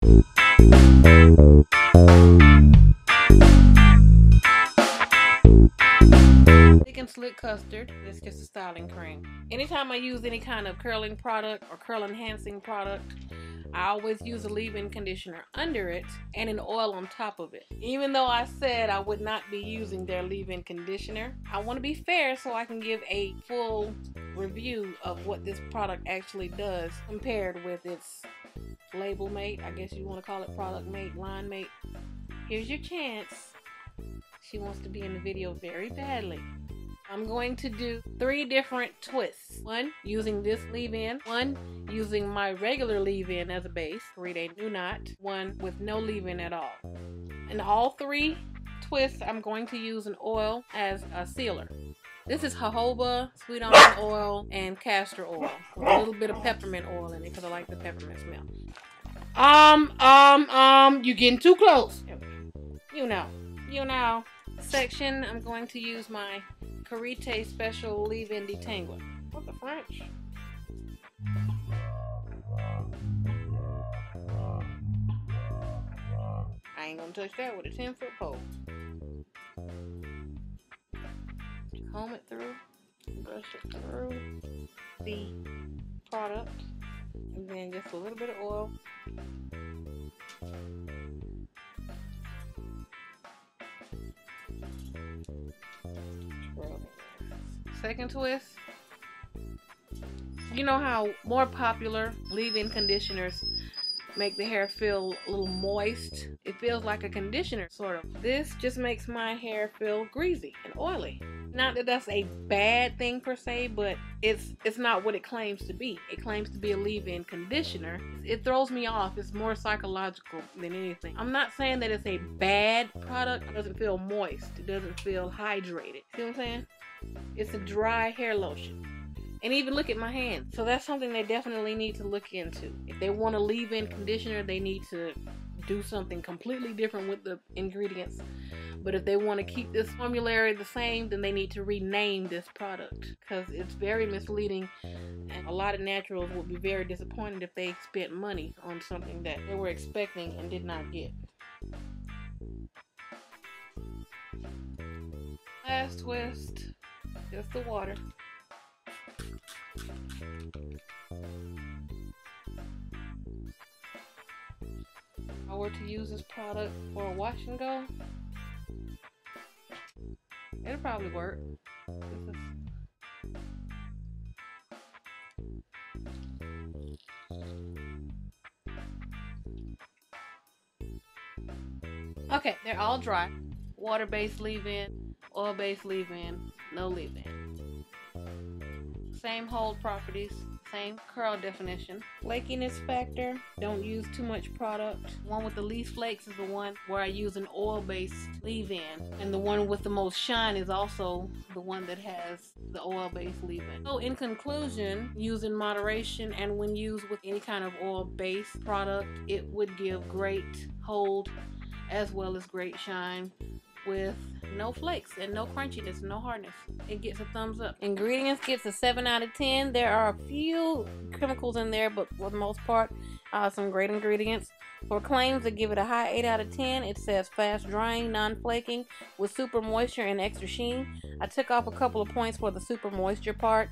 Thick and Slick Custard. This is just a styling cream. Anytime I use any kind of curling product or curl enhancing product, I always use a leave-in conditioner under it and an oil on top of it. Even though I said I would not be using their leave-in conditioner, I want to be fair so I can give a full review of what this product actually does compared with its label mate. I guess you want to call it product mate, line mate. Here's your chance. She wants to be in the video very badly. I'm going to do 3 different twists. 1 using this leave-in, 1 using my regular leave-in as a base, create a new knot, 1 with no leave-in at all. In all 3 twists, I'm going to use an oil as a sealer. This is jojoba, sweet almond oil, and castor oil with a little bit of peppermint oil in it because I like the peppermint smell. You're getting too close. You know. Section, I'm going to use my Karité Special Leave-In Detangler. What the French? I ain't gonna touch that with a 10-foot pole. Comb it through, brush it through the product, and then just a little bit of oil. Second twist. You know how more popular leave-in conditioners make the hair feel a little moist? It feels like a conditioner, sort of. This just makes my hair feel greasy and oily. Not that that's a bad thing per se, but it's not what it claims to be. It claims to be a leave-in conditioner. It throws me off. It's more psychological than anything. I'm not saying that it's a bad product. It doesn't feel moist. It doesn't feel hydrated. See what I'm saying? It's a dry hair lotion. And even look at my hands. So that's something they definitely need to look into. If they want a leave-in conditioner, they need to do something completely different with the ingredients. But if they want to keep this formulary the same, then they need to rename this product because it's very misleading, and a lot of naturals would be very disappointed if they spent money on something that they were expecting and did not get. Last twist, just the water. If I were to use this product for a wash and go, it'll probably work. Okay, they're all dry. Water-based leave-in, oil-based leave-in, no leave-in. Same hold properties, same curl definition. Flakiness factor, don't use too much product. The one with the least flakes is the one where I use an oil-based leave-in. And the one with the most shine is also the one that has the oil-based leave-in. So in conclusion, use in moderation, and when used with any kind of oil-based product, it would give great hold as well as great shine with no flakes and no crunchiness, no hardness. It gets a thumbs up. Ingredients gets a 7 out of 10. There are a few chemicals in there, but for the most part, some great ingredients. For claims to give it a high 8 out of 10, it says fast drying, non-flaking, with super moisture and extra sheen. I took off a couple of points for the super moisture part.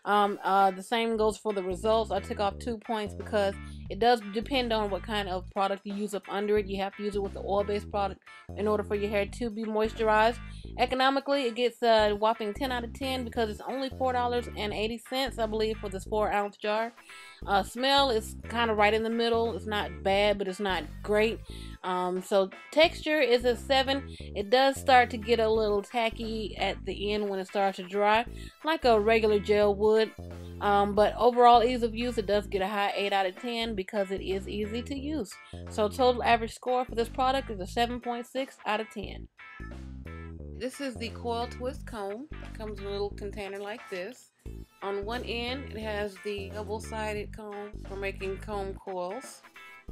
The same goes for the results. I took off 2 points because it does depend on what kind of product you use up under it. You have to use it with the oil-based product in order for your hair to be moisturized. Economically, it gets a whopping 10 out of 10 because it's only $4.80, I believe, for this 4-ounce jar. Smell is kind of right in the middle. It's not bad, but it's not great. So texture is a 7. It does start to get a little tacky at the end when it starts to dry, like a regular gel would. But overall ease of use, it does get a high 8 out of 10 because it is easy to use. So total average score for this product is a 7.6 out of 10. This is the Coil Twist Comb. It comes in a little container like this. On one end, it has the double-sided comb for making comb coils.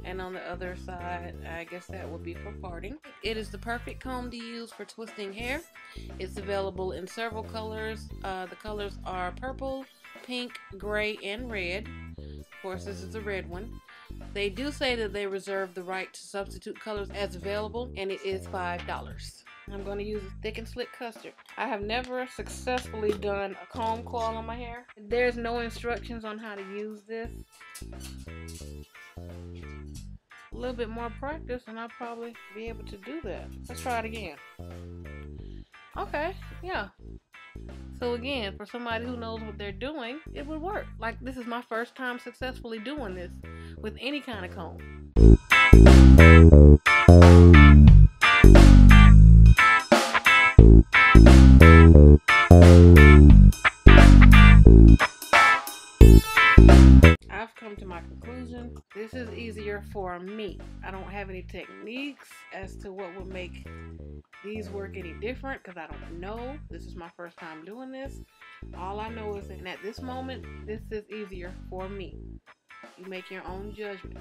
And on the other side, I guess that would be for parting. It is the perfect comb to use for twisting hair. It's available in several colors. The colors are purple, pink, gray, and red. Of course, this is the red one. They do say that they reserve the right to substitute colors as available, and it is $5. I'm going to use a thick and slick custard. I have never successfully done a comb coil on my hair. There's no instructions on how to use this. A little bit more practice and I'll probably be able to do that. Let's try it again. Okay, yeah. So again, for somebody who knows what they're doing, it would work. Like, this is my first time successfully doing this with any kind of comb. I've come to my conclusion. This is easier for me. I don't have any techniques as to what would make these work any different because I don't know. This is my first time doing this. All I know is that at this moment, this is easier for me. You make your own judgment.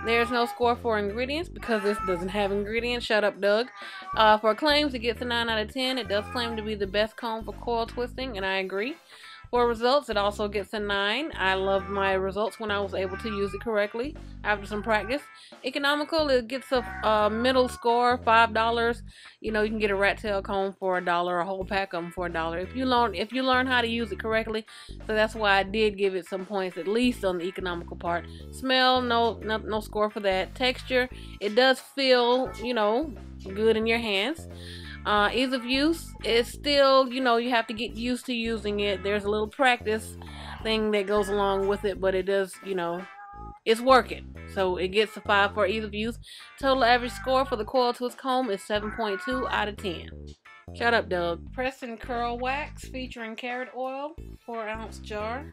There's no score for ingredients because this doesn't have ingredients. Shut up, Doug. For claims, it gets a 9 out of 10. It does claim to be the best comb for coil twisting, and I agree. For results, it also gets a 9. I loved my results when I was able to use it correctly after some practice. Economical, it gets a middle score, $5. You know, you can get a rat tail comb for $1, a whole pack of them for $1 if you learn how to use it correctly. So that's why I did give it some points, at least on the economical part. Smell, no score for that. Texture, it does feel, you know, good in your hands. Ease of use is still, you know, you have to get used to using it. There's a little practice thing that goes along with it, but it does, you know, it's working. So it gets a 5 for ease of use. Total average score for the coil twist comb is 7.2 out of 10. Shut up, Doug. Press and curl wax featuring carrot oil, 4-ounce jar.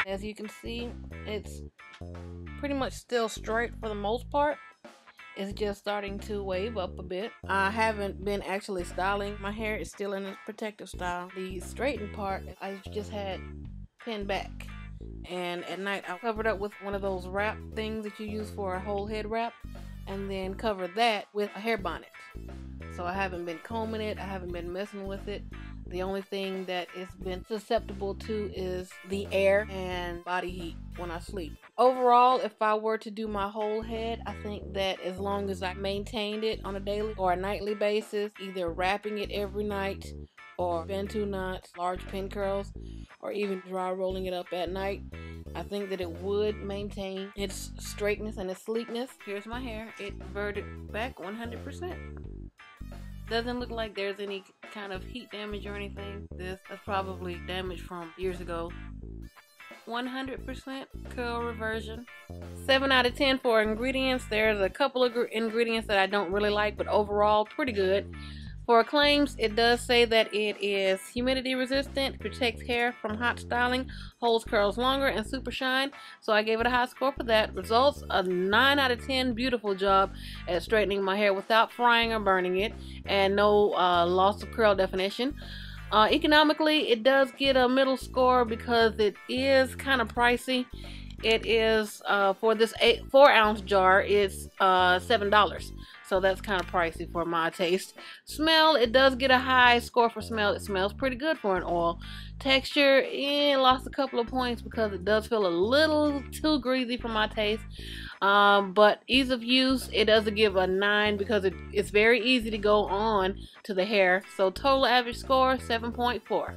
As you can see, it's pretty much still straight for the most part. It's just starting to wave up a bit. I haven't been actually styling my hair. It's still in a protective style. The straightened part, I just had pinned back. And at night, I covered up with one of those wrap things that you use for a whole head wrap. And then covered that with a hair bonnet. So I haven't been combing it. I haven't been messing with it. The only thing that it's been susceptible to is the air and body heat when I sleep. Overall, if I were to do my whole head, I think that as long as I maintained it on a daily or a nightly basis, either wrapping it every night or bantu knots, large pin curls, or even dry rolling it up at night, I think that it would maintain its straightness and its sleekness. Here's my hair. It inverted back 100%. Doesn't look like there's any kind of heat damage or anything. That's probably damage from years ago. 100% curl reversion. 7 out of 10 for ingredients. There's a couple of ingredients that I don't really like, but overall pretty good. For claims, it does say that it is humidity resistant, protects hair from hot styling, holds curls longer, and super shine. So I gave it a high score for that. Results, a 9 out of 10. Beautiful job at straightening my hair without frying or burning it, and no loss of curl definition. Economically, it does get a middle score because it is kind of pricey. It is, for this 4-ounce jar, it's $7. So that's kind of pricey for my taste. Smell, it does get a high score for smell. It smells pretty good for an oil. Texture, lost a couple of points because it does feel a little too greasy for my taste. But ease of use, it does give a 9 because it's very easy to go on to the hair. So total average score, 7.4.